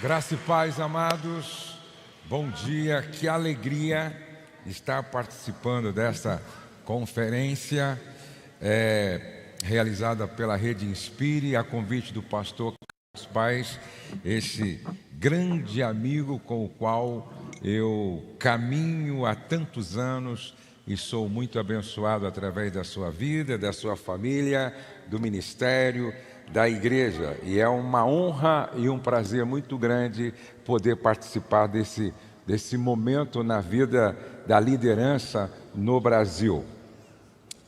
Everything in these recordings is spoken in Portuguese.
Graça e paz, amados. Bom dia, que alegria estar participando dessa conferência realizada pela Rede Inspire, a convite do pastor Carlos Paes, esse grande amigo com o qual eu caminho há tantos anos e sou muito abençoado através da sua vida, da sua família, do ministério, da igreja, e é uma honra e um prazer muito grande poder participar desse momento na vida da liderança no Brasil.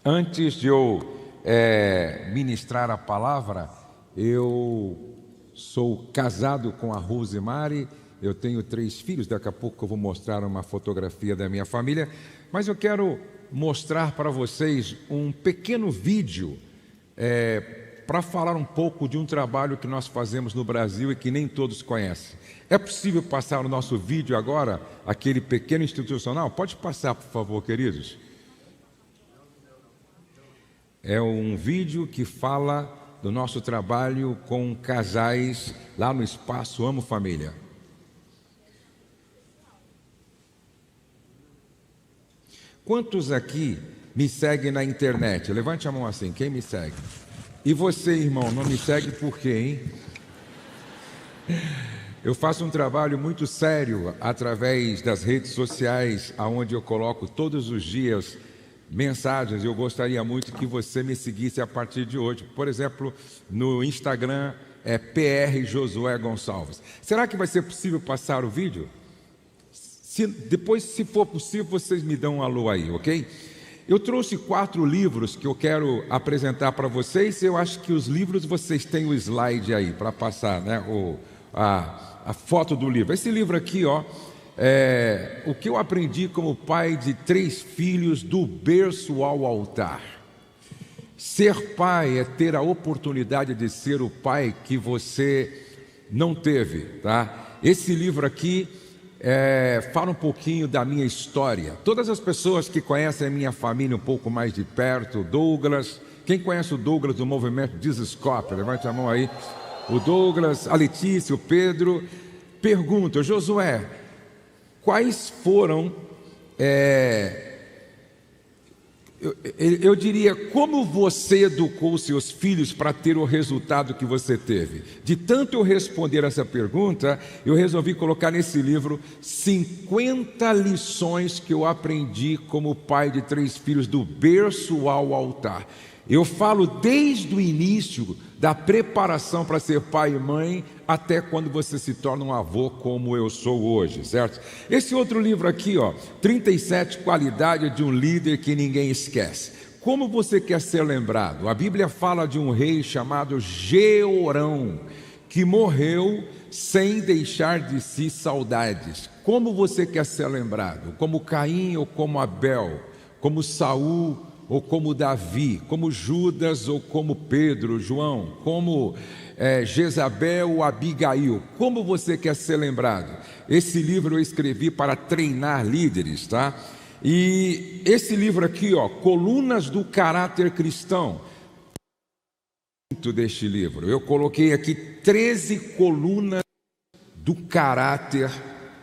Antes de eu ministrar a palavra, eu sou casado com a Rosemary, eu tenho 3 filhos, daqui a pouco eu vou mostrar uma fotografia da minha família, mas eu quero mostrar para vocês um pequeno vídeo para falar um pouco de um trabalho que nós fazemos no Brasil e que nem todos conhecem. É possível passar o nosso vídeo agora, aquele pequeno institucional? Pode passar, por favor, queridos. É um vídeo que fala do nosso trabalho com casais lá no Espaço Amo Família. Quantos aqui me seguem na internet? Levante a mão assim, quem me segue? E você, irmão, não me segue por quê, hein? Eu faço um trabalho muito sério através das redes sociais, onde eu coloco todos os dias mensagens. Eu gostaria muito que você me seguisse a partir de hoje. Por exemplo, no Instagram é PR Josué Gonçalves. Será que vai ser possível passar o vídeo? Depois, se for possível, vocês me dão um alô aí, ok? Eu trouxe 4 livros que eu quero apresentar para vocês. Eu acho que os livros, vocês têm o slide aí para passar, né? A foto do livro. Esse livro aqui, ó, é o que eu aprendi como pai de 3 filhos, do berço ao altar. Ser pai é ter a oportunidade de ser o pai que você não teve, tá? Esse livro aqui fala um pouquinho da minha história. Todas as pessoas que conhecem a minha família um pouco mais de perto, o Douglas, quem conhece o Douglas do movimento Desescope? Levante a mão aí. O Douglas, a Letícia, o Pedro. Pergunta, Josué, quais foram, eu diria, como você educou seus filhos para ter o resultado que você teve? De tanto eu responder essa pergunta, eu resolvi colocar nesse livro 50 lições que eu aprendi como pai de 3 filhos, do berço ao altar. Eu falo desde o início da preparação para ser pai e mãe até quando você se torna um avô como eu sou hoje, certo? Esse outro livro aqui, ó, 37 qualidades de um líder que ninguém esquece. Como você quer ser lembrado? A Bíblia fala de um rei chamado Jeorão, que morreu sem deixar de si saudades. Como você quer ser lembrado? Como Caim ou como Abel? Como Saul ou como Davi, como Judas ou como Pedro, João, como Jezabel ou Abigail? Como você quer ser lembrado? Esse livro eu escrevi para treinar líderes, tá? E esse livro aqui, ó, Colunas do Caráter Cristão, muito deste livro. Eu coloquei aqui 13 colunas do caráter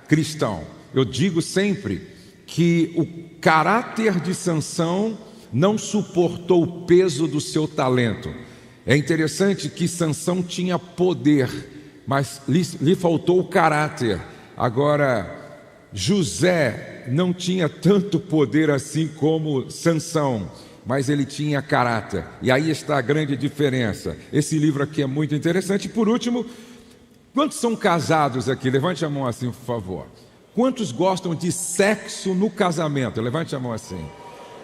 cristão. Eu digo sempre que o caráter de Sansão não suportou o peso do seu talento. É interessante que Sansão tinha poder, mas lhe faltou o caráter. Agora, José não tinha tanto poder assim como Sansão, mas ele tinha caráter. E aí está a grande diferença. Esse livro aqui é muito interessante. E por último, quantos são casados aqui? Levante a mão assim, por favor. Quantos gostam de sexo no casamento? Levante a mão assim.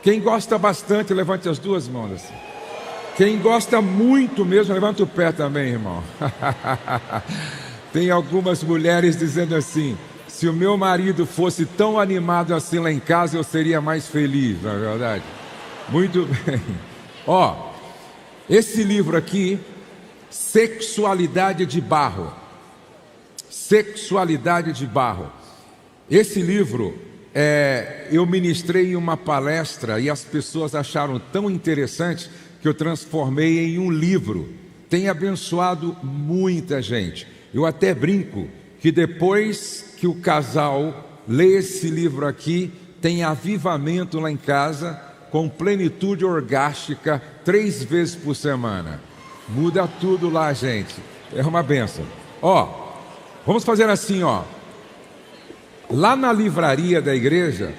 Quem gosta bastante, levante as 2 mãos assim. Quem gosta muito mesmo, levanta o pé também, irmão. Tem algumas mulheres dizendo assim: se o meu marido fosse tão animado assim lá em casa, eu seria mais feliz, não é verdade? Muito bem. Ó, esse livro aqui, Sexualidade de Barro. Sexualidade de Barro. Esse livro, eu ministrei em uma palestra e as pessoas acharam tão interessante que eu transformei em um livro. Tem abençoado muita gente. Eu até brinco que depois que o casal lê esse livro aqui, tem avivamento lá em casa, com plenitude orgástica 3 vezes por semana. Muda tudo lá, gente. É uma bênção. Vamos fazer assim, lá na livraria da igreja,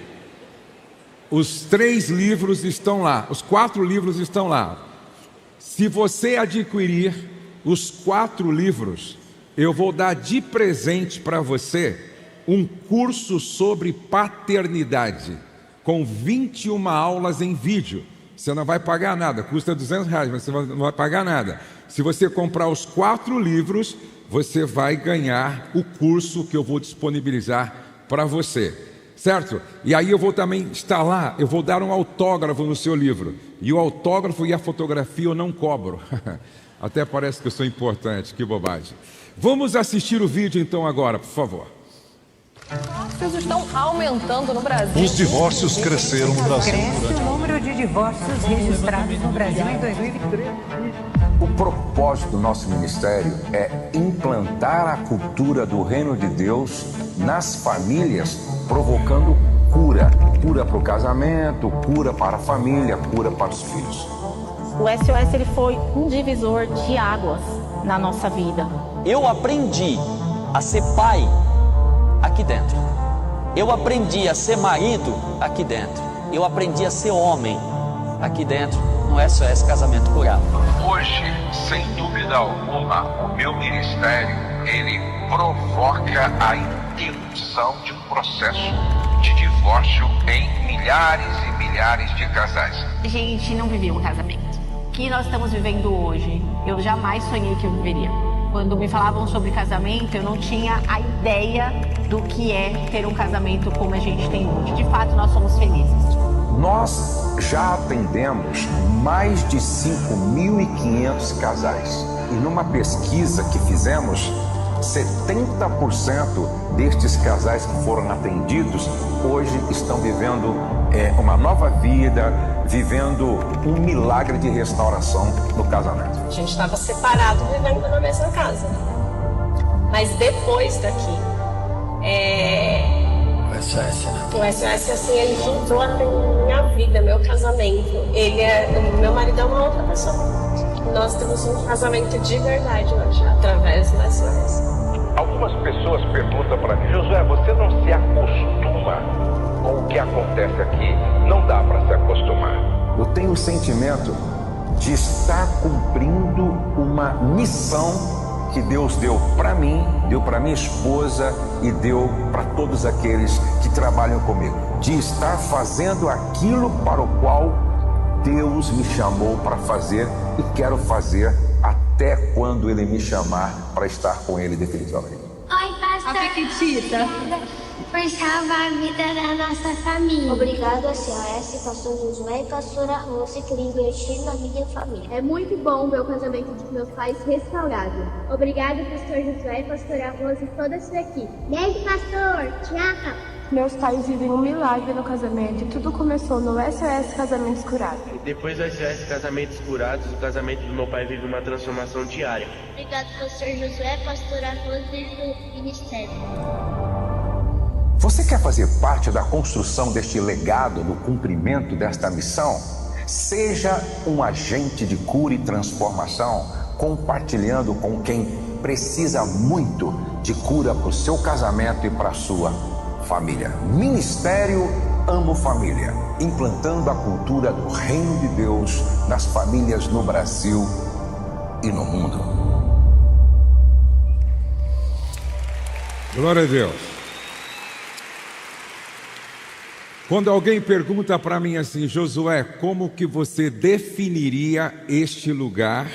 os 3 livros estão lá, os 4 livros estão lá. Se você adquirir os 4 livros, eu vou dar de presente para você um curso sobre paternidade, com 21 aulas em vídeo. Você não vai pagar nada, custa R$200, mas você não vai pagar nada. Se você comprar os 4 livros, você vai ganhar o curso que eu vou disponibilizar para você, certo? E aí eu vou também estar lá, eu vou dar um autógrafo no seu livro. E o autógrafo e a fotografia eu não cobro. Até parece que eu sou importante, que bobagem. Vamos assistir o vídeo então agora, por favor. Os divórcios estão aumentando no Brasil. Os divórcios cresceram no Brasil. Cresce o número de divórcios registrados no Brasil em 2023. O propósito do nosso ministério é implantar a cultura do reino de Deus nas famílias, provocando cura. Cura para o casamento, cura para a família, cura para os filhos. O SOS ele foi um divisor de águas na nossa vida. Eu aprendi a ser pai aqui dentro. Eu aprendi a ser marido aqui dentro. Eu aprendi a ser homem aqui dentro no SOS Casamento Curado. Hoje, sem dúvida alguma, o meu ministério, ele provoca a interrupção de um processo de divórcio em milhares e milhares de casais. A gente não vivia um casamento. O que nós estamos vivendo hoje, eu jamais sonhei que eu viveria. Quando me falavam sobre casamento, eu não tinha a ideia do que é ter um casamento como a gente tem hoje. De fato, nós somos felizes. Nós já atendemos mais de 5.500 casais. E numa pesquisa que fizemos, 70% destes casais que foram atendidos hoje estão vivendo uma nova vida, vivendo um milagre de restauração no casamento. A gente estava separado, vivendo na mesma casa. Mas depois daqui, o SOS, assim, ele entrou na minha vida, meu casamento. Meu marido é uma outra pessoa. Nós temos um casamento de verdade hoje, através do SOS. Algumas pessoas perguntam para mim: Josué, você não se acostuma com o que acontece aqui? Não dá para se acostumar. Eu tenho o sentimento de estar cumprindo uma missão que Deus deu para mim, deu para minha esposa e deu para todos aqueles que trabalham comigo. De estar fazendo aquilo para o qual Deus me chamou para fazer e quero fazer até quando Ele me chamar para estar com Ele definitivamente. Oi, pastor. Por salvar a vida da nossa família. Obrigado a SOS, pastor Josué e pastora Rose, que investiu na minha família. É muito bom ver o casamento de meus pais restaurado. Obrigado, pastor Josué e pastora Rose e toda a sua equipe. Beijo, pastor. Tchau. Meus pais vivem um milagre no casamento e tudo começou no SOS Casamentos Curados. Depois do SOS Casamentos Curados, o casamento do meu pai vive uma transformação diária. Obrigado, pastor Josué e pastora Rose do ministério. Você quer fazer parte da construção deste legado, do cumprimento desta missão? Seja um agente de cura e transformação, compartilhando com quem precisa muito de cura para o seu casamento e para a sua família. Ministério Amo Família, implantando a cultura do Reino de Deus nas famílias no Brasil e no mundo. Glória a Deus. Quando alguém pergunta para mim assim: Josué, como que você definiria este lugar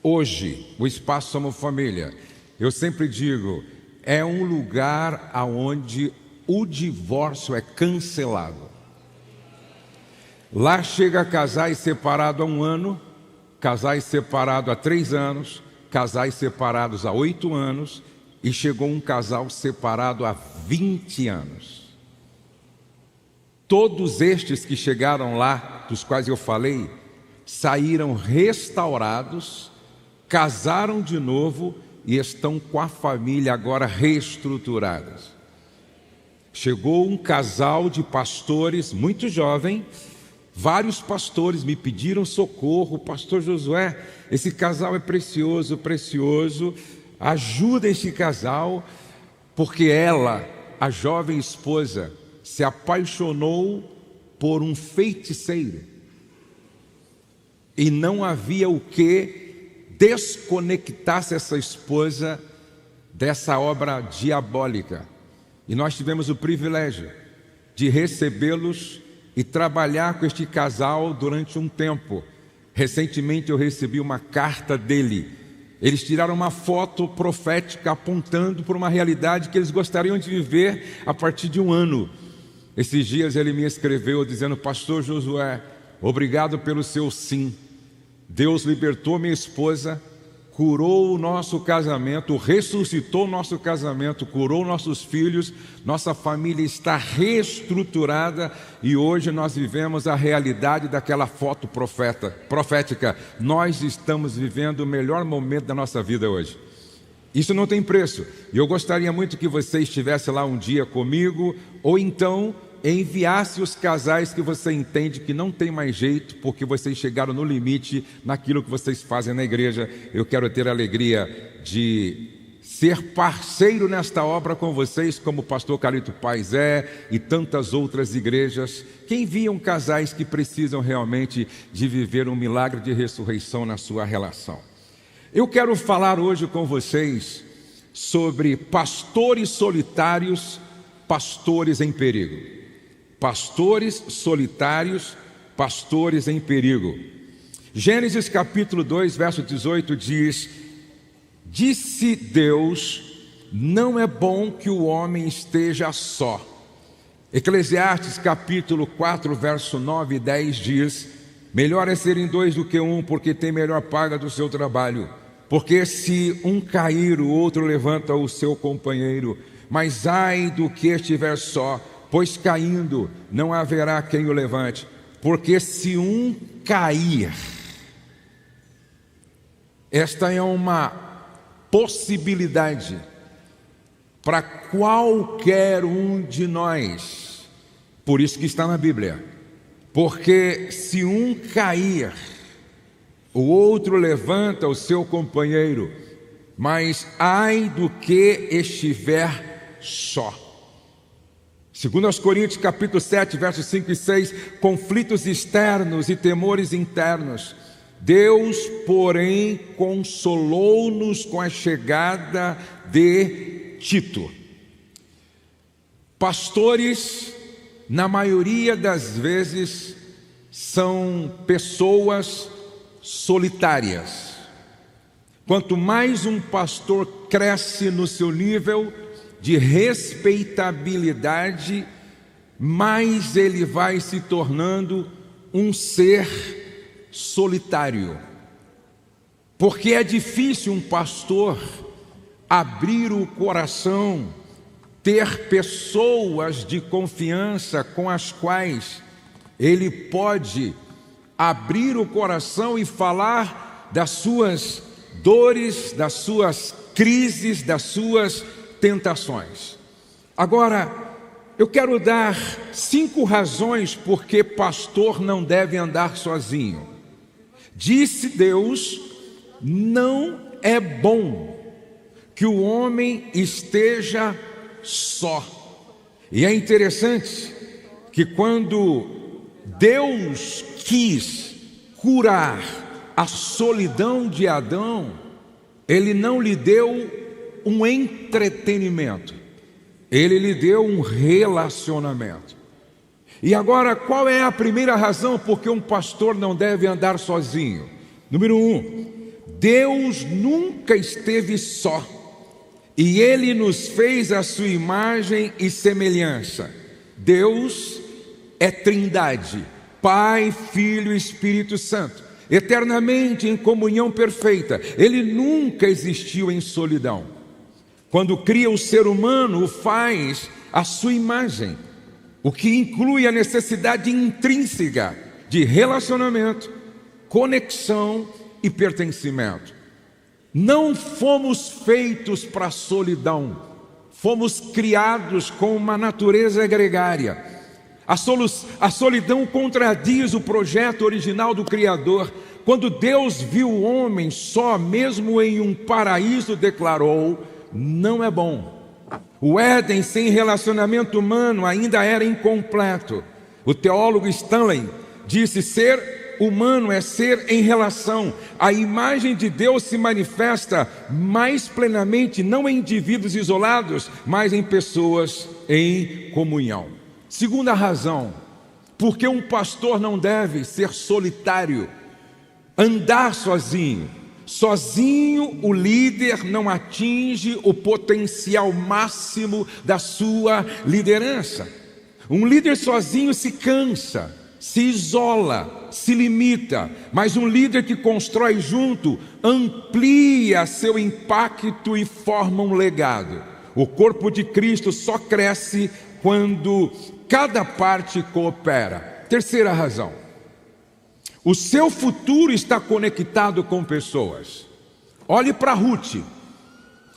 hoje, o Espaço Amo Família? Eu sempre digo, é um lugar onde o divórcio é cancelado. Lá chega casais separados há 1 ano, casais separados há 3 anos, casais separados há 8 anos, e chegou um casal separado há 20 anos. Todos estes que chegaram lá, dos quais eu falei, saíram restaurados, casaram de novo e estão com a família agora reestruturadas. Chegou um casal de pastores, muito jovem, vários pastores me pediram socorro. Pastor Josué, esse casal é precioso, precioso, ajuda esse casal, porque ela, a jovem esposa, se apaixonou por um feiticeiro, e não havia o que desconectasse essa esposa dessa obra diabólica. E nós tivemos o privilégio de recebê-los e trabalhar com este casal durante um tempo. Recentemente eu recebi uma carta dele. Eles tiraram uma foto profética apontando para uma realidade que eles gostariam de viver a partir de um ano. Esses dias ele me escreveu dizendo: Pastor Josué, obrigado pelo seu sim. Deus libertou minha esposa, curou o nosso casamento, ressuscitou o nosso casamento, curou nossos filhos, nossa família está reestruturada e hoje nós vivemos a realidade daquela foto profética. Nós estamos vivendo o melhor momento da nossa vida hoje. Isso não tem preço. E eu gostaria muito que você estivesse lá um dia comigo, ou então enviasse os casais que você entende que não tem mais jeito, porque vocês chegaram no limite naquilo que vocês fazem na igreja. Eu quero ter a alegria de ser parceiro nesta obra com vocês, como o pastor Carlito Paes e tantas outras igrejas que enviam casais que precisam realmente de viver um milagre de ressurreição na sua relação. Eu quero falar hoje com vocês sobre pastores solitários, pastores em perigo. Pastores solitários, pastores em perigo. Gênesis capítulo 2, verso 18 diz: Disse Deus, não é bom que o homem esteja só. Eclesiastes capítulo 4, verso 9 e 10 diz: melhor é serem dois do que um, porque tem melhor paga do seu trabalho. Porque se um cair, o outro levanta o seu companheiro. Mas ai do que estiver só, pois caindo não haverá quem o levante. Porque se um cair, esta é uma possibilidade para qualquer um de nós. Por isso que está na Bíblia. Porque se um cair, o outro levanta o seu companheiro. Mas ai do que estiver só. Segundo aos Coríntios capítulo 7, versos 5 e 6, conflitos externos e temores internos. Deus, porém, consolou-nos com a chegada de Tito. Pastores, na maioria das vezes, são pessoas solitárias. Quanto mais um pastor cresce no seu nível de respeitabilidade, mais ele vai se tornando um ser solitário. Porque é difícil um pastor abrir o coração, ter pessoas de confiança com as quais ele pode abrir o coração e falar das suas dores, das suas crises, das suas tentações. Agora, eu quero dar 5 razões porque pastor não deve andar sozinho. Disse Deus, não é bom que o homem esteja só. E é interessante que quando Deus quis curar a solidão de Adão, Ele não lhe deu um entretenimento, Ele lhe deu um relacionamento. E agora, qual é a primeira razão porque um pastor não deve andar sozinho? Número 1, Deus nunca esteve só, e Ele nos fez a sua imagem e semelhança. Deus é Trindade, Pai, Filho e Espírito Santo, eternamente em comunhão perfeita. Ele nunca existiu em solidão. Quando cria o ser humano, o faz à sua imagem, o que inclui a necessidade intrínseca de relacionamento, conexão e pertencimento. Não fomos feitos para a solidão, fomos criados com uma natureza gregária. A solidão contradiz o projeto original do Criador. Quando Deus viu o homem só, mesmo em um paraíso, declarou: não é bom. O Éden sem relacionamento humano ainda era incompleto. O teólogo Stanley disse: ser humano é ser em relação. A imagem de Deus se manifesta mais plenamente não em indivíduos isolados, mas em pessoas em comunhão. Segunda razão, porque um pastor não deve ser solitário, andar sozinho. Sozinho o líder não atinge o potencial máximo da sua liderança. Um líder sozinho se cansa, se isola, se limita, mas um líder que constrói junto amplia seu impacto e forma um legado. O corpo de Cristo só cresce quando cada parte coopera. Terceira razão, o seu futuro está conectado com pessoas. Olhe para Ruth.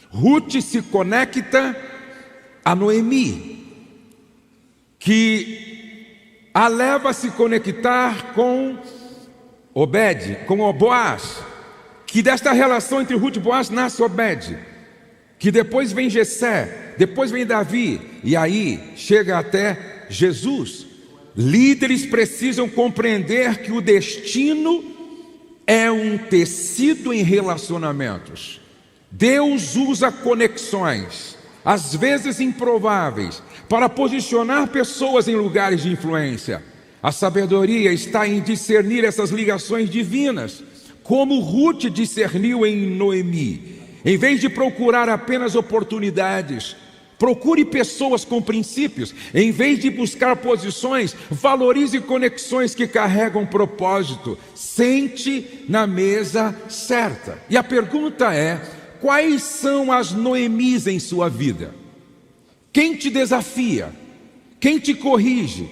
Ruth se conecta a Noemi, que a leva a se conectar com Obed, com Boaz, que desta relação entre Ruth e Boaz nasce Obed, que depois vem Jessé, depois vem Davi, e aí chega até Jesus. Líderes precisam compreender que o destino é um tecido em relacionamentos. Deus usa conexões, às vezes improváveis, para posicionar pessoas em lugares de influência. A sabedoria está em discernir essas ligações divinas, como Ruth discerniu em Noemi. Em vez de procurar apenas oportunidades, procure pessoas com princípios. Em vez de buscar posições, valorize conexões que carregam propósito. Sente na mesa certa. E a pergunta é: quais são as Noemis em sua vida? Quem te desafia? Quem te corrige?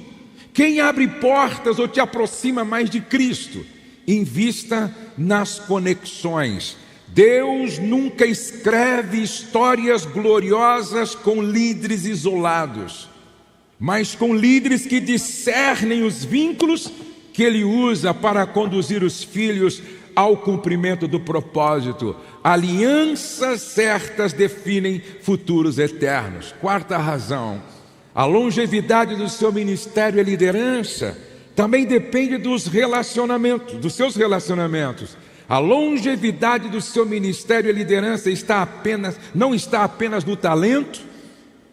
Quem abre portas ou te aproxima mais de Cristo? Invista nas conexões. Deus nunca escreve histórias gloriosas com líderes isolados, mas com líderes que discernem os vínculos que Ele usa para conduzir os filhos ao cumprimento do propósito. Alianças certas definem futuros eternos. Quarta razão, a longevidade do seu ministério e liderança também depende dos relacionamentos, dos seus relacionamentos. A longevidade do seu ministério e liderança não está apenas no talento,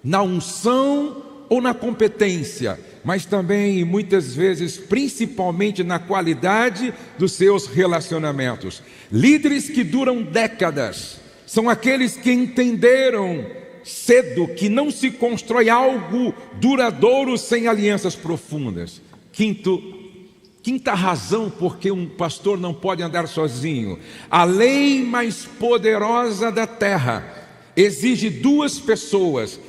na unção ou na competência, mas também e muitas vezes, principalmente na qualidade dos seus relacionamentos. Líderes que duram décadas são aqueles que entenderam cedo que não se constrói algo duradouro sem alianças profundas. Quinta razão porque um pastor não pode andar sozinho. A lei mais poderosa da terra exige duas pessoas.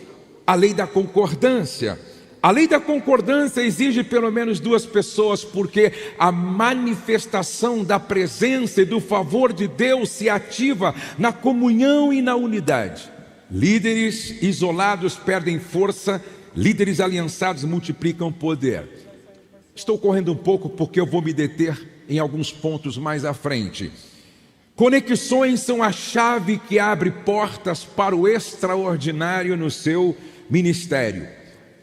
A lei da concordância. A lei da concordância exige pelo menos duas pessoas, porque a manifestação da presença e do favor de Deus se ativa na comunhão e na unidade. Líderes isolados perdem força, líderes aliançados multiplicam poder. Estou correndo um pouco porque eu vou me deter em alguns pontos mais à frente. Conexões são a chave que abre portas para o extraordinário no seu ministério.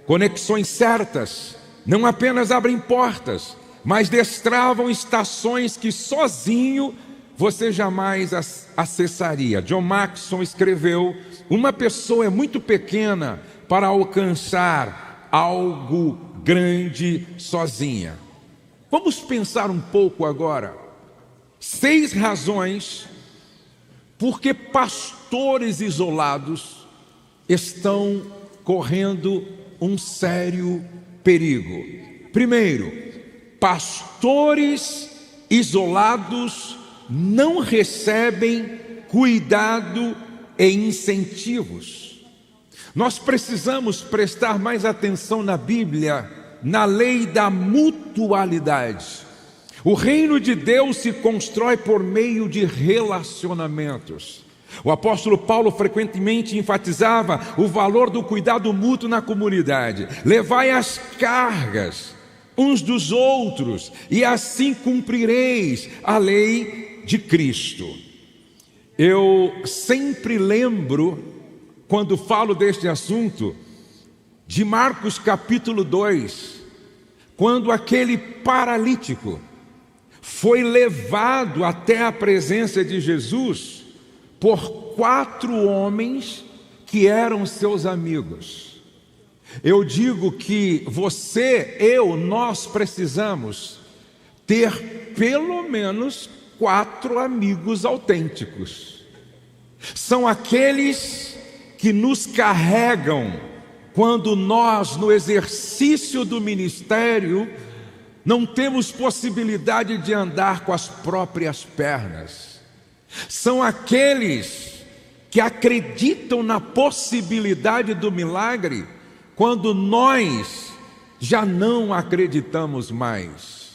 Conexões certas não apenas abrem portas, mas destravam estações que sozinho você jamais acessaria. John Maxwell escreveu: uma pessoa é muito pequena para alcançar algo grande sozinha. Vamos pensar um pouco agora. 6 razões porque pastores isolados estão correndo um sério perigo. Primeiro, pastores isolados não recebem cuidado e incentivos. Nós precisamos prestar mais atenção na Bíblia, na lei da mutualidade. O reino de Deus se constrói por meio de relacionamentos. O apóstolo Paulo frequentemente enfatizava o valor do cuidado mútuo na comunidade. Levai as cargas uns dos outros, e assim cumprireis a lei de Cristo. Eu sempre lembro, quando falo deste assunto, de Marcos capítulo 2, quando aquele paralítico foi levado até a presença de Jesus por 4 homens que eram seus amigos. Eu digo que você, nós precisamos ter pelo menos 4 amigos autênticos. São aqueles que nos carregam quando nós, no exercício do ministério, não temos possibilidade de andar com as próprias pernas. São aqueles que acreditam na possibilidade do milagre quando nós já não acreditamos mais.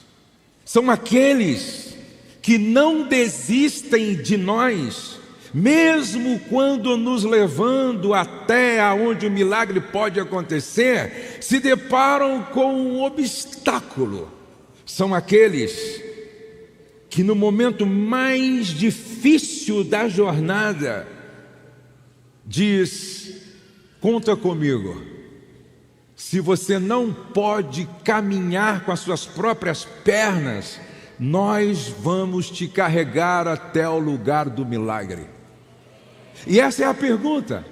São aqueles que não desistem de nós, mesmo quando nos levando até onde o milagre pode acontecer, se deparam com um obstáculo. São aqueles que no momento mais difícil da jornada diz: conta comigo. Se você não pode caminhar com as suas próprias pernas, nós vamos te carregar até o lugar do milagre. E essa é a pergunta: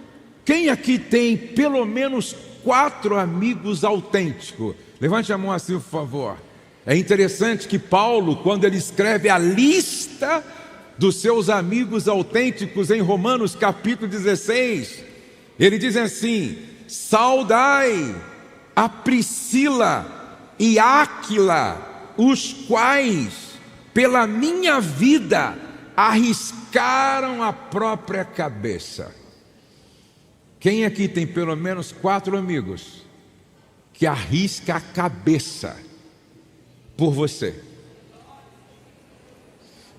quem aqui tem pelo menos 4 amigos autênticos? Levante a mão assim, por favor. É interessante que Paulo, quando ele escreve a lista dos seus amigos autênticos em Romanos capítulo 16, ele diz assim: saudai a Priscila e Áquila, os quais pela minha vida arriscaram a própria cabeça. Quem aqui tem pelo menos 4 amigos que arrisca a cabeça por você?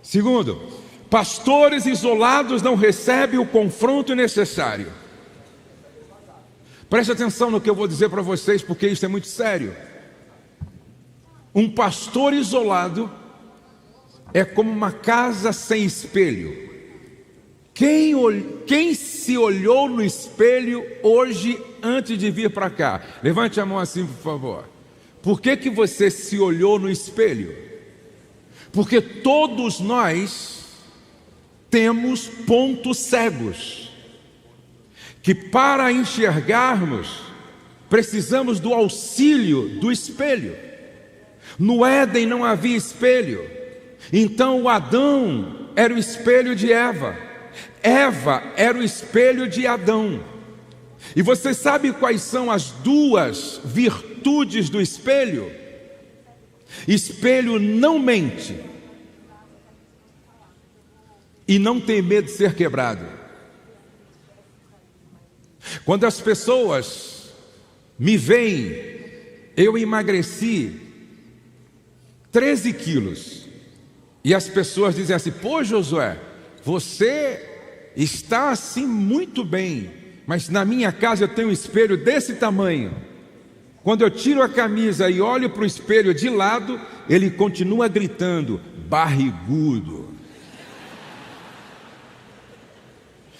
Segundo, pastores isolados não recebem o confronto necessário. Preste atenção no que eu vou dizer para vocês, porque isso é muito sério. Um pastor isolado é como uma casa sem espelho. Quem se olhou no espelho hoje antes de vir para cá? Levante a mão assim, por favor. Por que você se olhou no espelho? Porque todos nós temos pontos cegos, que para enxergarmos, precisamos do auxílio do espelho. No Éden não havia espelho, então o Adão era o espelho de Eva, Eva era o espelho de Adão. E você sabe quais são as 2 virtudes do espelho? Espelho não mente e não tem medo de ser quebrado. Quando as pessoas me veem, eu emagreci 13 quilos, e as pessoas dizem assim: pô, Josué, você está assim muito bem, mas na minha casa eu tenho um espelho desse tamanho. Quando eu tiro a camisa e olho para o espelho de lado, ele continua gritando: barrigudo.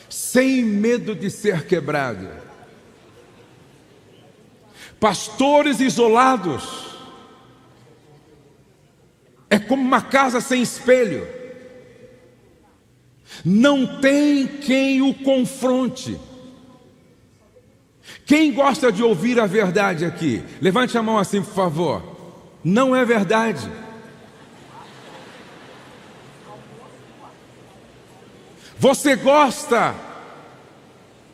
Sem medo de ser quebrado. Pastores isolados é como uma casa sem espelho. Não tem quem o confronte. Quem gosta de ouvir a verdade aqui? Levante a mão assim, por favor. Não é verdade. Você gosta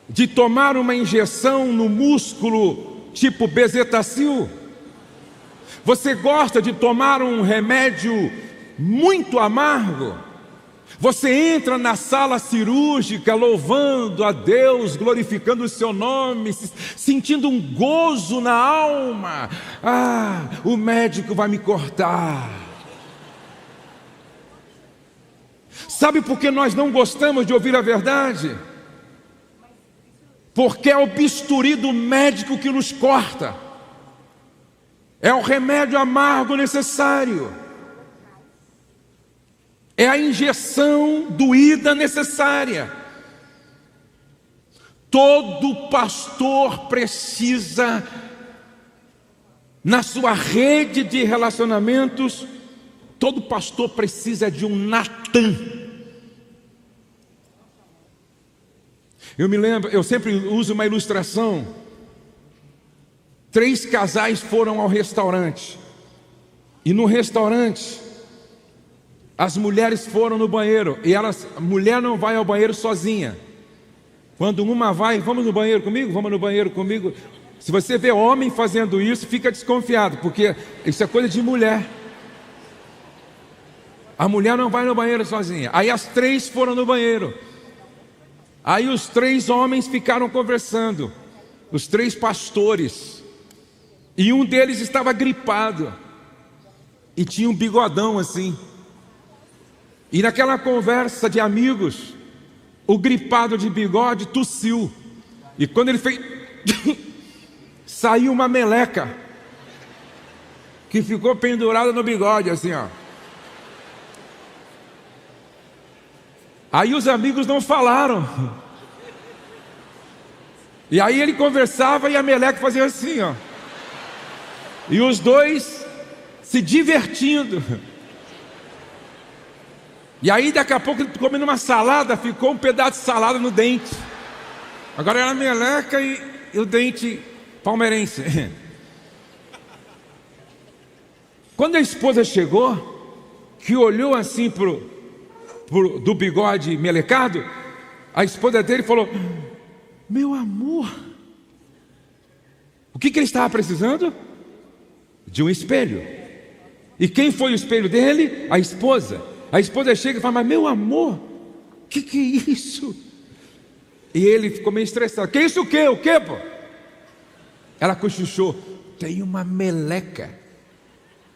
de tomar uma injeção no músculo tipo bezetacil? Você gosta de tomar um remédio muito amargo? Você entra na sala cirúrgica louvando a Deus, glorificando o seu nome, sentindo um gozo na alma. Ah, o médico vai me cortar. Sabe por que nós não gostamos de ouvir a verdade? Porque é o bisturi do médico que nos corta, é o remédio amargo necessário, é a injeção doída necessária. Todo pastor precisa, na sua rede de relacionamentos, todo pastor precisa de um Natan. Eu me lembro, eu sempre uso uma ilustração. 3 casais foram ao restaurante, e no restaurante as mulheres foram no banheiro, e a mulher não vai ao banheiro sozinha. Quando uma vai, vamos no banheiro comigo? Vamos no banheiro comigo? Se você vê homem fazendo isso, fica desconfiado, porque isso é coisa de mulher. A mulher não vai no banheiro sozinha. Aí as 3 foram no banheiro. Aí os 3 homens ficaram conversando, os 3 pastores, e um deles estava gripado, e tinha um bigodão assim. E naquela conversa de amigos, o gripado de bigode tossiu, e quando ele fez saiu uma meleca que ficou pendurada no bigode assim, ó. Aí os amigos não falaram, e aí ele conversava e a meleca fazia assim, ó. E os dois se divertindo. E aí daqui a pouco ele comendo uma salada, ficou um pedaço de salada no dente. Agora era a meleca e o dente palmeirense. Quando a esposa chegou, que olhou assim do bigode melecado, a esposa dele falou: meu amor, o que ele estava precisando? De um espelho. E quem foi o espelho dele? A esposa. A esposa chega e fala: mas meu amor, o que é isso? E ele ficou meio estressado. Que isso o quê? O quê, pô? Ela cochichou: tem uma meleca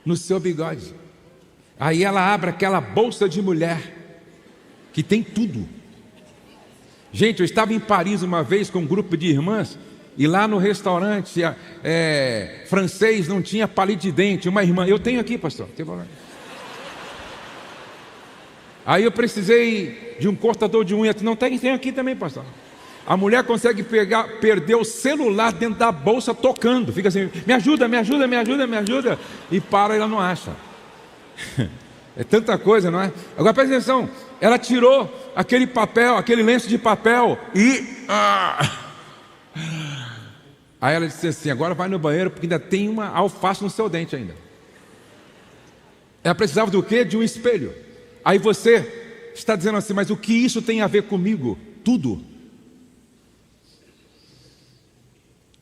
no seu bigode. Aí ela abre aquela bolsa de mulher que tem tudo. Gente, eu estava em Paris uma vez com um grupo de irmãs, e lá no restaurante francês não tinha palito de dente. Uma irmã: eu tenho aqui, pastor, não tem problema. Aí eu precisei de um cortador de unha. Não tem aqui também, pastor. A mulher consegue perder o celular dentro da bolsa tocando. Fica assim: me ajuda, me ajuda, me ajuda, me ajuda. E para, ela não acha. É tanta coisa, não é? Agora presta atenção. Ela tirou aquele papel, aquele lenço de papel e... Aí ela disse assim: agora vai no banheiro, porque ainda tem uma alface no seu dente ainda. Ela precisava do quê? De um espelho. Aí você está dizendo assim: mas o que isso tem a ver comigo? Tudo.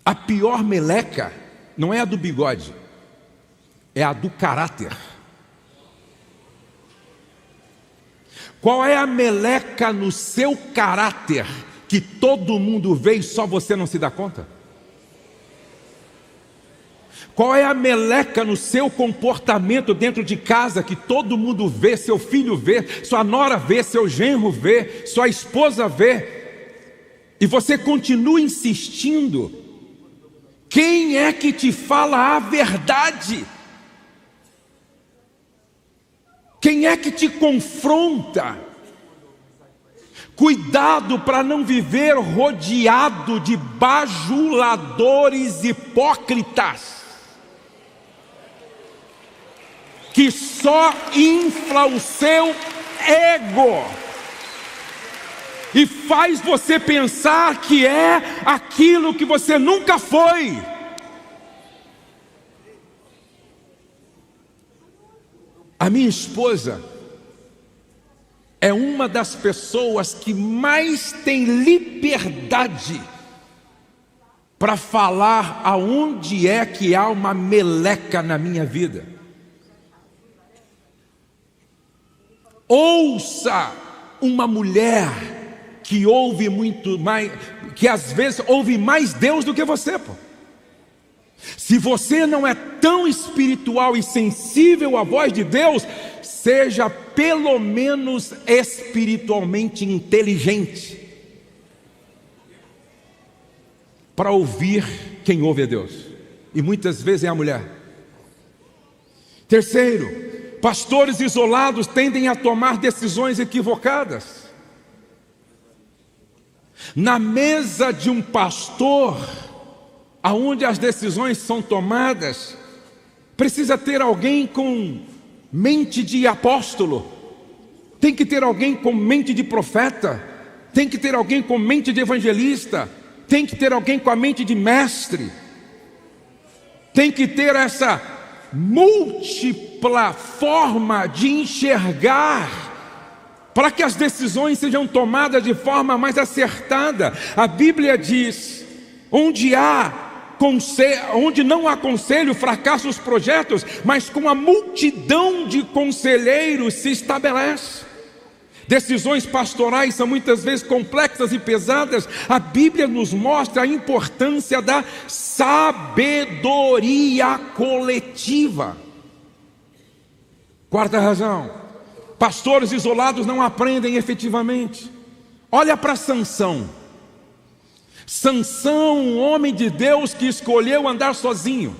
A pior meleca não é a do bigode, é a do caráter. Qual é a meleca no seu caráter que todo mundo vê e só você não se dá conta? Qual é a meleca no seu comportamento dentro de casa que todo mundo vê, seu filho vê, sua nora vê, seu genro vê, sua esposa vê, e você continua insistindo? Quem é que te fala a verdade? Quem é que te confronta? Cuidado para não viver rodeado de bajuladores hipócritas, que só infla o seu ego e faz você pensar que é aquilo que você nunca foi. A minha esposa é uma das pessoas que mais tem liberdade para falar aonde é que há uma meleca na minha vida. Ouça uma mulher que ouve muito mais, que às vezes ouve mais Deus do que você, pô. Se você não é tão espiritual e sensível à voz de Deus, seja pelo menos espiritualmente inteligente para ouvir quem ouve a Deus, e muitas vezes é a mulher. Terceiro, pastores isolados tendem a tomar decisões equivocadas. Na mesa de um pastor, aonde as decisões são tomadas, precisa ter alguém com mente de apóstolo, tem que ter alguém com mente de profeta, tem que ter alguém com mente de evangelista, tem que ter alguém com a mente de mestre, tem que ter essa múltipla forma de enxergar, para que as decisões sejam tomadas de forma mais acertada. A Bíblia diz: onde não há conselho, fracassam os projetos, mas com a multidão de conselheiros se estabelece. Decisões pastorais são muitas vezes complexas e pesadas. A Bíblia nos mostra a importância da sabedoria coletiva. Quarta razão: pastores isolados não aprendem efetivamente. Olha para Sansão. Sansão, um homem de Deus que escolheu andar sozinho.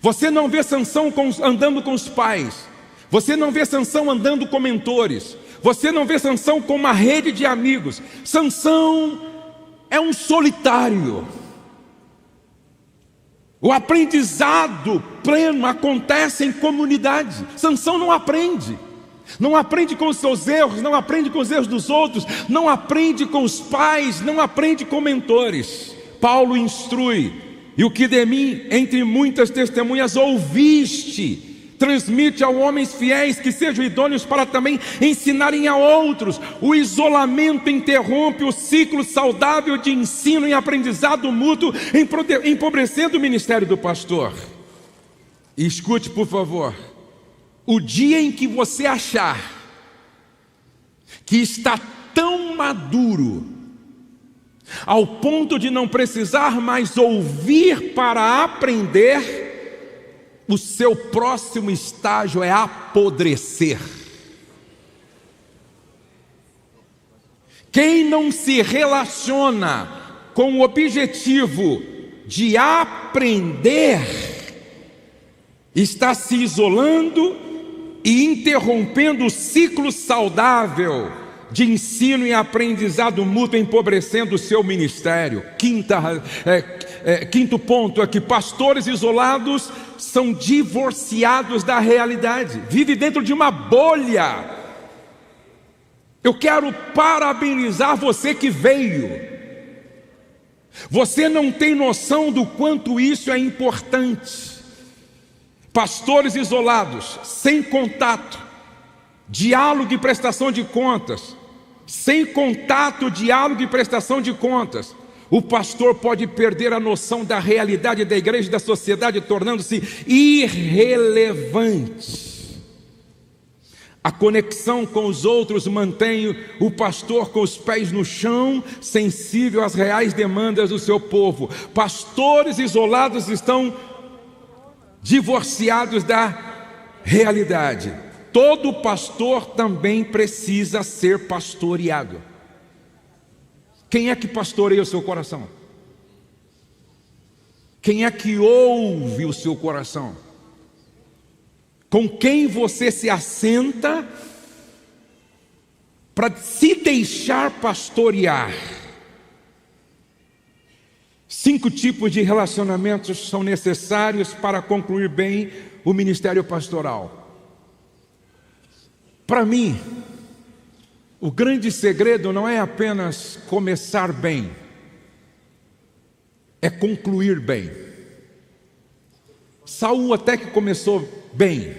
Você não vê Sansão andando com os pais. Você não vê Sansão andando com mentores. Você não vê Sansão com uma rede de amigos. Sansão é um solitário. O aprendizado pleno acontece em comunidade. Sansão não aprende. Não aprende com os seus erros, não aprende com os erros dos outros, não aprende com os pais, não aprende com mentores. Paulo instrui: e o que de mim, entre muitas testemunhas, ouviste, transmite a homens fiéis que sejam idôneos para também ensinarem a outros. O isolamento interrompe o ciclo saudável de ensino e aprendizado mútuo, empobrecendo o ministério do pastor. E escute, por favor: o dia em que você achar que está tão maduro ao ponto de não precisar mais ouvir para aprender, o seu próximo estágio é apodrecer. Quem não se relaciona com o objetivo de aprender está se isolando e interrompendo o ciclo saudável de ensino e aprendizado mútuo, empobrecendo o seu ministério. Quinto ponto é que pastores isolados são divorciados da realidade, vivem dentro de uma bolha. Eu quero parabenizar você que veio. Você não tem noção do quanto isso é importante. Pastores isolados, sem contato, diálogo e prestação de contas, sem contato, diálogo e prestação de contas, o pastor pode perder a noção da realidade da igreja e da sociedade, tornando-se irrelevante. A conexão com os outros mantém o pastor com os pés no chão, sensível às reais demandas do seu povo. Pastores isolados estão divorciados da realidade. Todo pastor também precisa ser pastoreado. Quem é que pastoreia o seu coração? Quem é que ouve o seu coração? Com quem você se assenta para se deixar pastorear? 5 tipos de relacionamentos são necessários para concluir bem o ministério pastoral. Para mim, o grande segredo não é apenas começar bem, é concluir bem. Saul até que começou bem,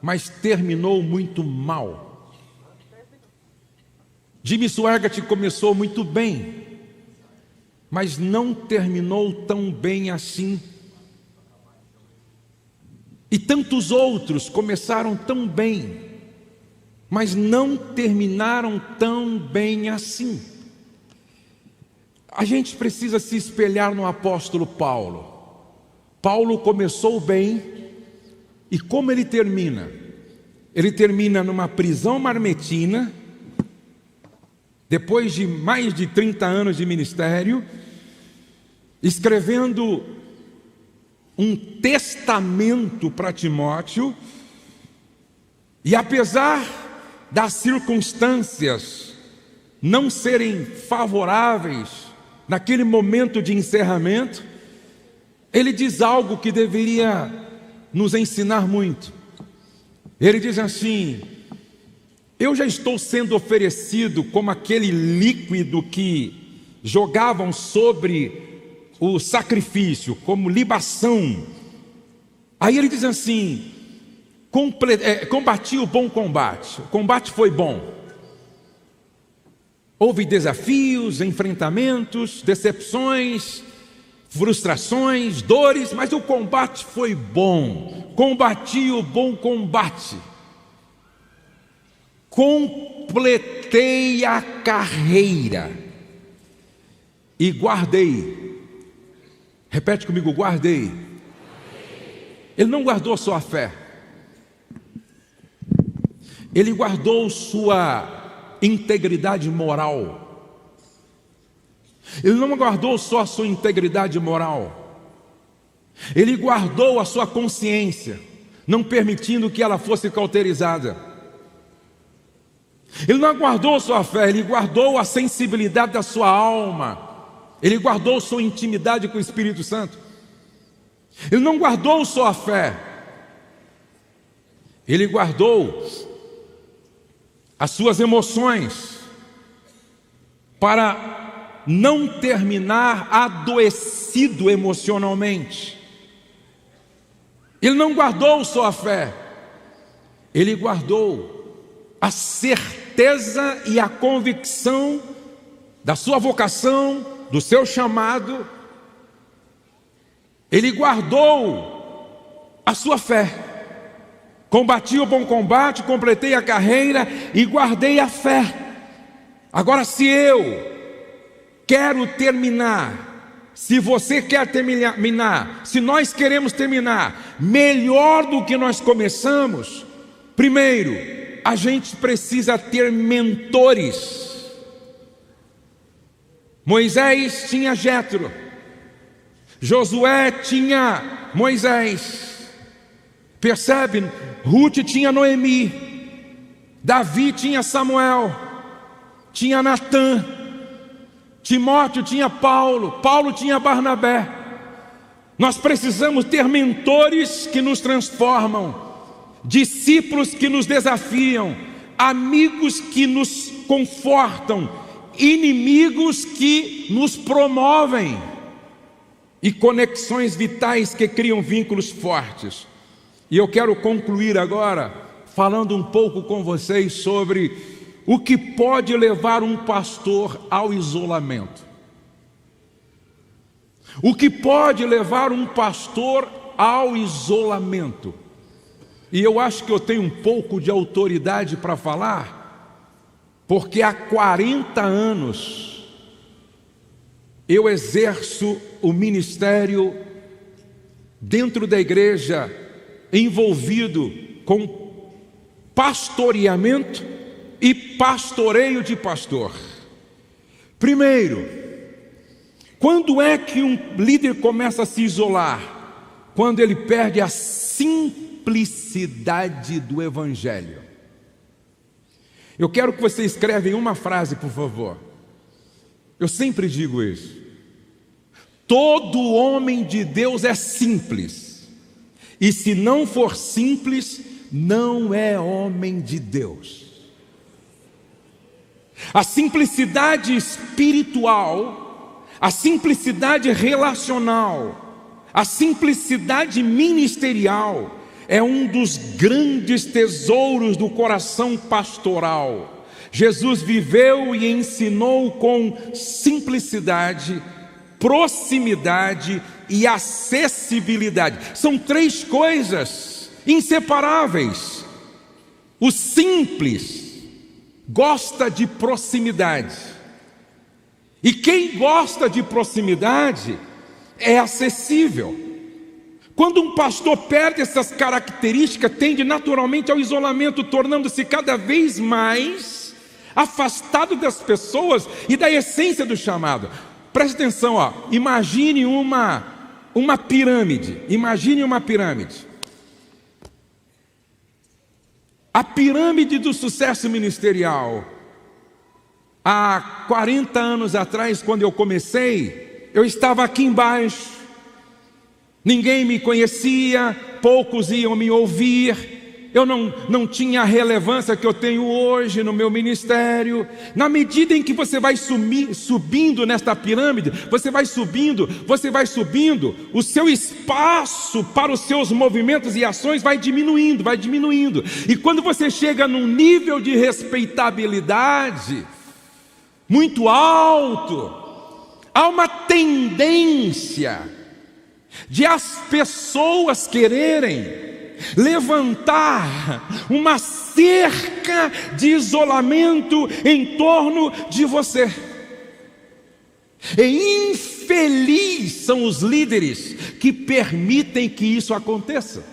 mas terminou muito mal. Jimmy Swaggart começou muito bem, mas não terminou tão bem assim. E tantos outros começaram tão bem, mas não terminaram tão bem assim. A gente precisa se espelhar no apóstolo Paulo. Paulo começou bem, e como ele termina? Ele termina numa prisão marmetina, depois de mais de 30 anos de ministério, escrevendo um testamento para Timóteo, e apesar das circunstâncias não serem favoráveis naquele momento de encerramento, ele diz algo que deveria nos ensinar muito. Ele diz assim: eu já estou sendo oferecido como aquele líquido que jogavam sobre o sacrifício, como libação. Aí ele diz assim: combati o bom combate. O combate foi bom. Houve desafios, enfrentamentos, decepções, frustrações, dores, mas o combate foi bom. Combati o bom combate. Completei a carreira e guardei. Repete comigo: guardei. Ele não guardou só a fé, ele guardou sua integridade moral. Ele não guardou só a sua integridade moral, ele guardou a sua consciência, não permitindo que ela fosse cauterizada. Ele não guardou sua fé, ele guardou a sensibilidade da sua alma, ele guardou sua intimidade com o Espírito Santo. Ele não guardou só a fé, ele guardou as suas emoções, para não terminar adoecido emocionalmente. Ele não guardou só a fé, ele guardou a certeza e a convicção da sua vocação, do seu chamado. Ele guardou a sua fé. Combati o bom combate, completei a carreira e guardei a fé. Agora, se eu quero terminar, se você quer terminar, se nós queremos terminar melhor do que nós começamos, primeiro, a gente precisa ter mentores. Moisés tinha Jétro, Josué tinha Moisés. Percebe? Ruth tinha Noemi, Davi tinha Samuel, tinha Natã, Timóteo tinha Paulo, Paulo tinha Barnabé. Nós precisamos ter mentores que nos transformam, discípulos que nos desafiam, amigos que nos confortam, inimigos que nos promovem e conexões vitais que criam vínculos fortes. E eu quero concluir agora falando um pouco com vocês sobre o que pode levar um pastor ao isolamento. O que pode levar um pastor ao isolamento. E eu acho que eu tenho um pouco de autoridade para falar, porque há 40 anos eu exerço o ministério dentro da igreja, envolvido com pastoreamento e pastoreio de pastor. Primeiro, quando é que um líder começa a se isolar? Quando ele perde a simplicidade do evangelho. Eu quero que você escreva em uma frase, por favor. Eu sempre digo isso. Todo homem de Deus é simples. E se não for simples, não é homem de Deus. A simplicidade espiritual, a simplicidade relacional, a simplicidade ministerial é um dos grandes tesouros do coração pastoral. Jesus viveu e ensinou com simplicidade, proximidade e acessibilidade. São três coisas inseparáveis. O simples gosta de proximidade. E quem gosta de proximidade é acessível. Quando um pastor perde essas características, tende naturalmente ao isolamento, tornando-se cada vez mais afastado das pessoas e da essência do chamado. Preste atenção, ó. Imagine uma pirâmide. Imagine uma pirâmide. A pirâmide do sucesso ministerial. Há 40 anos atrás, quando eu comecei, eu estava aqui embaixo. Ninguém me conhecia, poucos iam me ouvir, eu não tinha a relevância que eu tenho hoje no meu ministério. Na medida em que você vai subindo nesta pirâmide, você vai subindo, o seu espaço para os seus movimentos e ações vai diminuindo. E quando você chega num nível de respeitabilidade muito alto, há uma tendência de as pessoas quererem levantar uma cerca de isolamento em torno de você. E infeliz são os líderes que permitem que isso aconteça.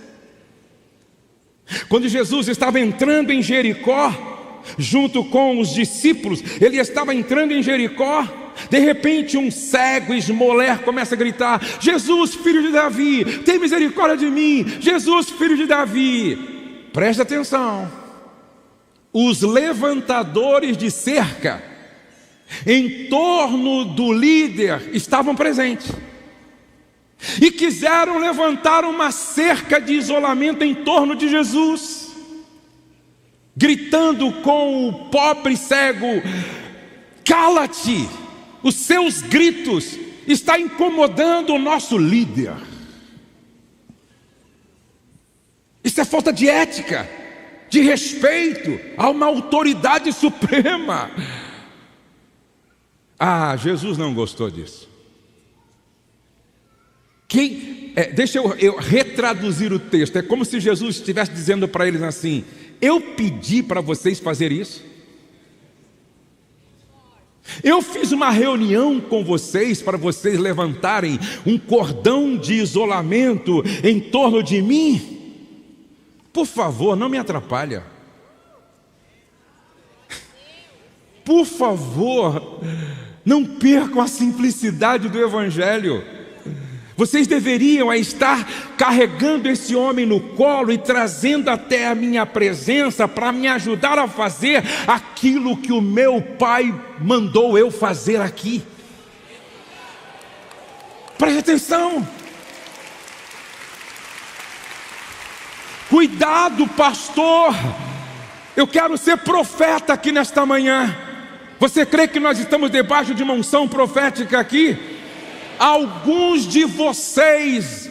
Quando Jesus estava entrando em Jericó, junto com os discípulos, ele estava entrando em Jericó. De repente um cego esmoler começa a gritar: Jesus, filho de Davi, tem misericórdia de mim, Jesus, filho de Davi. Presta atenção, os levantadores de cerca em torno do líder estavam presentes e quiseram levantar uma cerca de isolamento em torno de Jesus, gritando com o pobre cego: cala-te! Os seus gritos estão incomodando o nosso líder. Isso é falta de ética, de respeito a uma autoridade suprema. Jesus não gostou disso. Deixa eu retraduzir o texto. É como se Jesus estivesse dizendo para eles assim: eu pedi para vocês fazerem isso. Eu fiz uma reunião com vocês para vocês levantarem um cordão de isolamento em torno de mim. Por favor, não me atrapalha. Por favor, não percam a simplicidade do Evangelho. Vocês deveriam estar carregando esse homem no colo e trazendo até a minha presença para me ajudar a fazer aquilo que o meu Pai mandou eu fazer aqui. Preste atenção. Cuidado, pastor. Eu quero ser profeta aqui nesta manhã. Você crê que nós estamos debaixo de uma unção profética aqui? Alguns de vocês,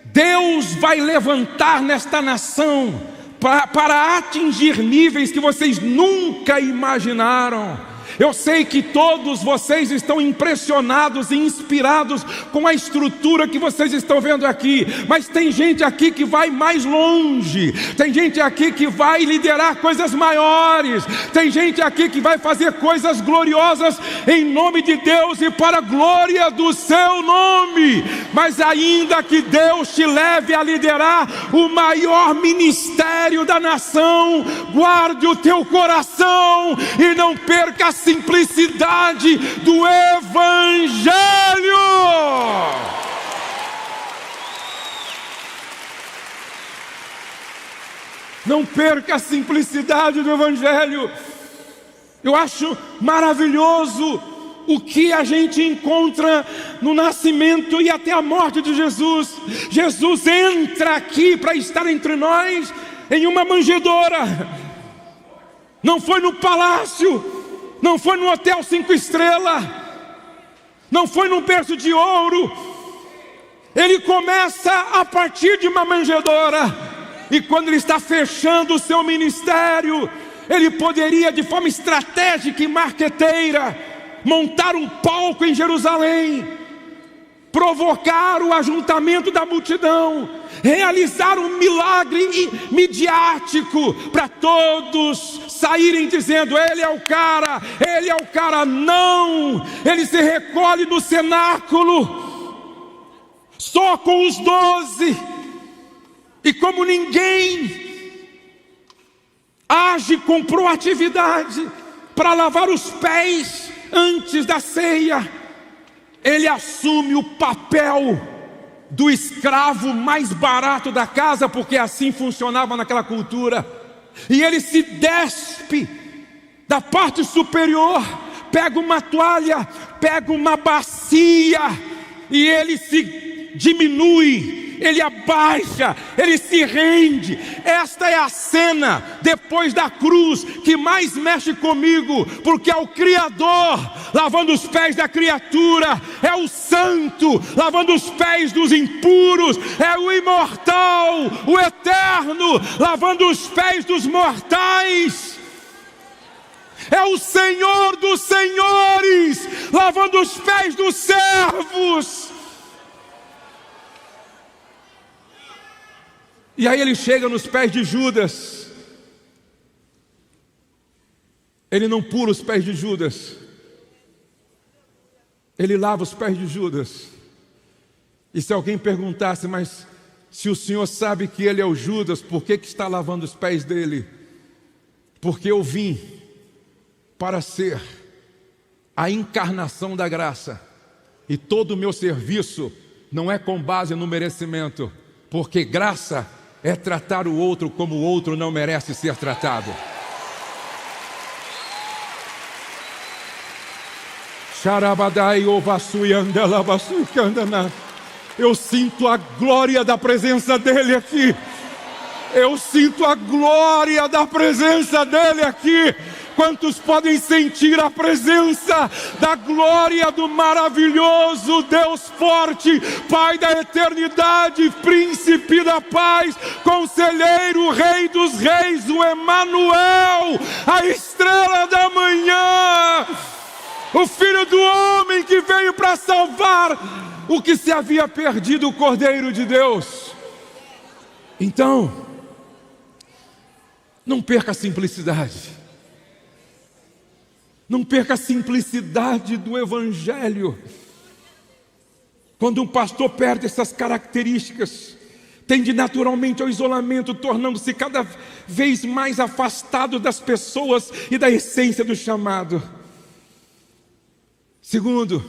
Deus vai levantar nesta nação para atingir níveis que vocês nunca imaginaram. Eu sei que todos vocês estão impressionados e inspirados com a estrutura que vocês estão vendo aqui, mas tem gente aqui que vai mais longe, tem gente aqui que vai liderar coisas maiores, tem gente aqui que vai fazer coisas gloriosas em nome de Deus e para a glória do seu nome. Mas ainda que Deus te leve a liderar o maior ministério da nação, guarde o teu coração e não perca a simplicidade do Evangelho. Não perca a simplicidade do Evangelho. Eu acho maravilhoso o que a gente encontra no nascimento e até a morte de Jesus. Jesus entra aqui para estar entre nós em uma manjedoura. Não foi no palácio, não foi no hotel 5 estrelas, não foi num berço de ouro. Ele começa a partir de uma manjedoura. E quando ele está fechando o seu ministério, ele poderia de forma estratégica e marqueteira montar um palco em Jerusalém, provocar o ajuntamento da multidão, realizar um milagre midiático para todos saírem dizendo: ele é o cara, ele é o cara. Não, ele se recolhe no cenáculo, só com os 12, E como ninguém age com proatividade para lavar os pés antes da ceia, ele assume o papel do escravo mais barato da casa, porque assim funcionava naquela cultura. E ele se despe da parte superior, pega uma toalha, pega uma bacia, e ele se diminui, ele abaixa, ele se rende. Esta é a cena depois da cruz que mais mexe comigo, porque é o Criador lavando os pés da criatura, é o Santo lavando os pés dos impuros, é o imortal, o eterno lavando os pés dos mortais, é o Senhor dos senhores lavando os pés dos servos. E aí ele chega nos pés de Judas. Ele não pula os pés de Judas, ele lava os pés de Judas. E se alguém perguntasse, mas se o Senhor sabe que ele é o Judas, por que está lavando os pés dele? Porque eu vim para ser a encarnação da graça, e todo o meu serviço não é com base no merecimento, porque graça é tratar o outro como o outro não merece ser tratado. Eu sinto a glória da presença dele aqui. Eu sinto a glória da presença dele aqui. Quantos podem sentir a presença da glória do maravilhoso Deus forte, Pai da eternidade, Príncipe da paz, Conselheiro, Rei dos reis, o Emanuel, a estrela da manhã, o Filho do homem que veio para salvar o que se havia perdido, o Cordeiro de Deus. Então, não perca a simplicidade. Não perca a simplicidade do Evangelho. Quando um pastor perde essas características, tende naturalmente ao isolamento, tornando-se cada vez mais afastado das pessoas e da essência do chamado. Segundo,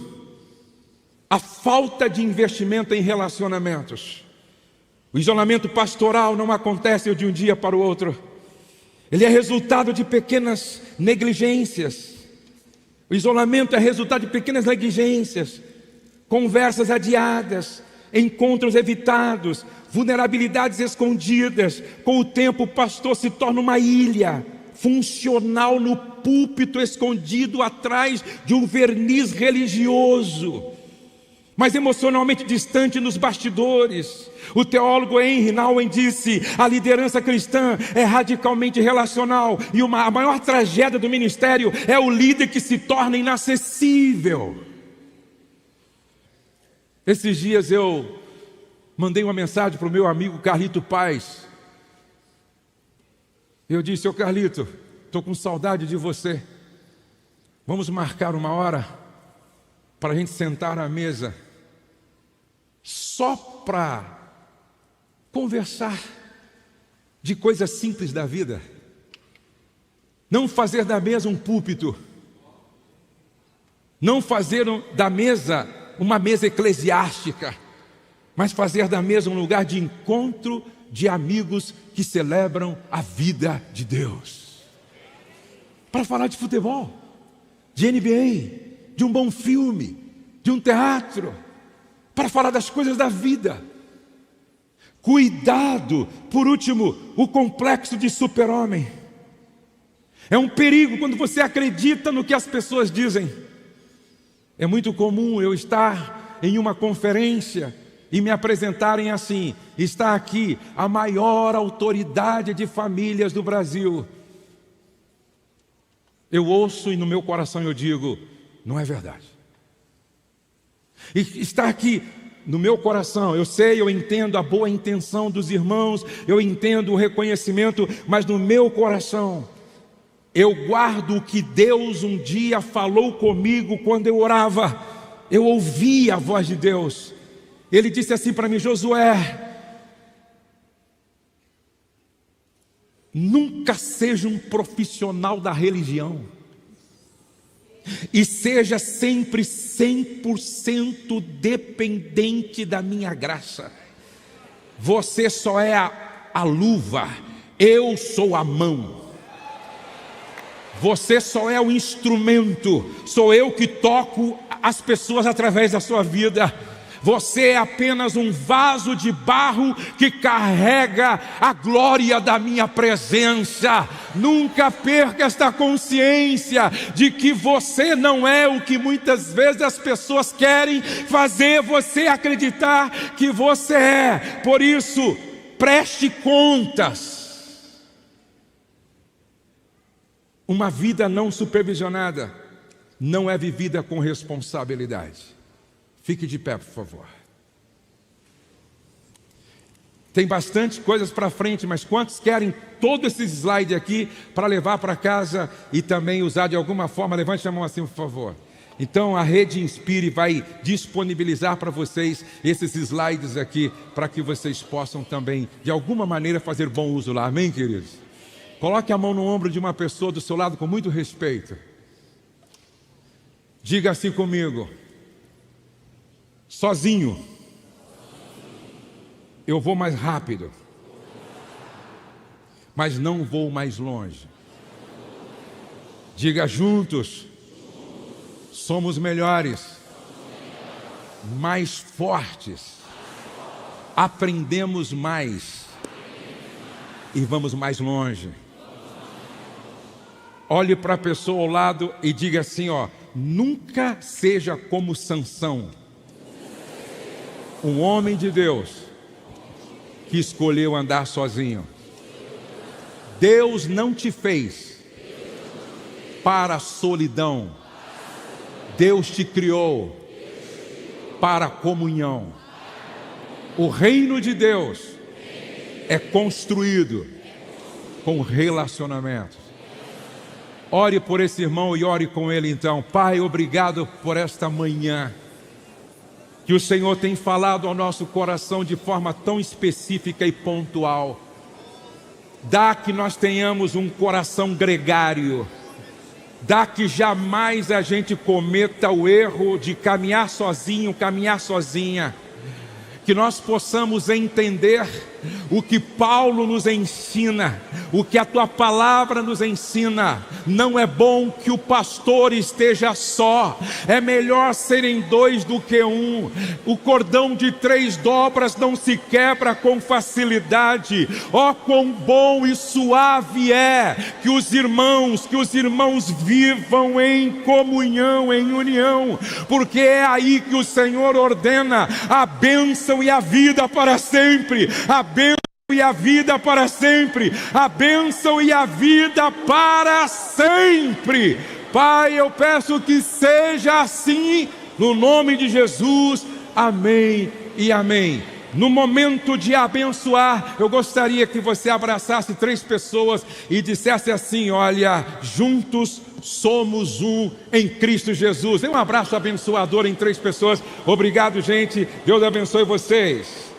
a falta de investimento em relacionamentos. O isolamento pastoral não acontece de um dia para o outro. Ele é resultado de pequenas negligências. O isolamento é resultado de pequenas negligências, conversas adiadas, encontros evitados, vulnerabilidades escondidas. Com o tempo, o pastor se torna uma ilha funcional no púlpito, escondido atrás de um verniz religioso, mas emocionalmente distante nos bastidores. O teólogo Henry Nouwen disse: a liderança cristã é radicalmente relacional, e a maior tragédia do ministério é o líder que se torna inacessível. Esses dias eu mandei uma mensagem para o meu amigo Carlito Paz. Eu disse: ô Carlito, estou com saudade de você. Vamos marcar uma hora para a gente sentar à mesa, só para conversar de coisas simples da vida. Não fazer da mesa um púlpito, não fazer da mesa uma mesa eclesiástica, mas fazer da mesa um lugar de encontro de amigos que celebram a vida de Deus. Para falar de futebol, de NBA, de um bom filme, de um teatro, para falar das coisas da vida. Cuidado, por último, o complexo de super-homem. É um perigo quando você acredita no que as pessoas dizem. É muito comum eu estar em uma conferência e me apresentarem assim: está aqui a maior autoridade de famílias do Brasil. Eu ouço e no meu coração eu digo: não é verdade. E está aqui no meu coração, eu sei, eu entendo a boa intenção dos irmãos, eu entendo o reconhecimento, mas no meu coração eu guardo o que Deus um dia falou comigo quando eu orava. Eu ouvi a voz de Deus. Ele disse assim para mim: Josué, Nunca seja um profissional da religião. E seja sempre 100% dependente da minha graça. Você só é a luva, eu sou a mão. Você só é o instrumento, sou eu que toco as pessoas através da sua vida. Você é apenas um vaso de barro que carrega a glória da minha presença. Nunca perca esta consciência de que você não é o que muitas vezes as pessoas querem fazer você acreditar que você é. Por isso, preste contas. Uma vida não supervisionada não é vivida com responsabilidade. Fique de pé, por favor. Tem bastante coisas para frente, mas quantos querem todo esse slide aqui para levar para casa e também usar de alguma forma? Levante a mão assim, por favor. Então a Rede Inspire vai disponibilizar para vocês esses slides aqui, para que vocês possam também, de alguma maneira, fazer bom uso lá. Amém, queridos? Coloque a mão no ombro de uma pessoa do seu lado com muito respeito. Diga assim comigo: sozinho eu vou mais rápido, mas não vou mais longe. Diga: juntos somos melhores, mais fortes, aprendemos mais e vamos mais longe. Olhe para a pessoa ao lado e diga assim, nunca seja como Sansão, um homem de Deus que escolheu andar sozinho. Deus não te fez para a solidão. Deus te criou para a comunhão. O reino de Deus é construído com relacionamentos. Ore por esse irmão e ore com ele então. Pai, obrigado por esta manhã que o Senhor tem falado ao nosso coração de forma tão específica e pontual. Dá que nós tenhamos um coração gregário. Dá que jamais a gente cometa o erro de caminhar sozinho, caminhar sozinha. Que nós possamos entender o que Paulo nos ensina, o que a tua palavra nos ensina. Não é bom que o pastor esteja só, é melhor serem dois do que um. O cordão de 3 dobras não se quebra com facilidade. Ó, quão bom e suave é que os irmãos vivam em comunhão, em união, porque é aí que o Senhor ordena a bênção e a vida para sempre. A bênção e a vida para sempre. A bênção e a vida para sempre. Pai, eu peço que seja assim, no nome de Jesus. Amém e amém. No momento de abençoar, eu gostaria que você abraçasse 3 pessoas e dissesse assim: olha, juntos somos um em Cristo Jesus. Dê um abraço abençoador em 3 pessoas. Obrigado, gente. Deus abençoe vocês.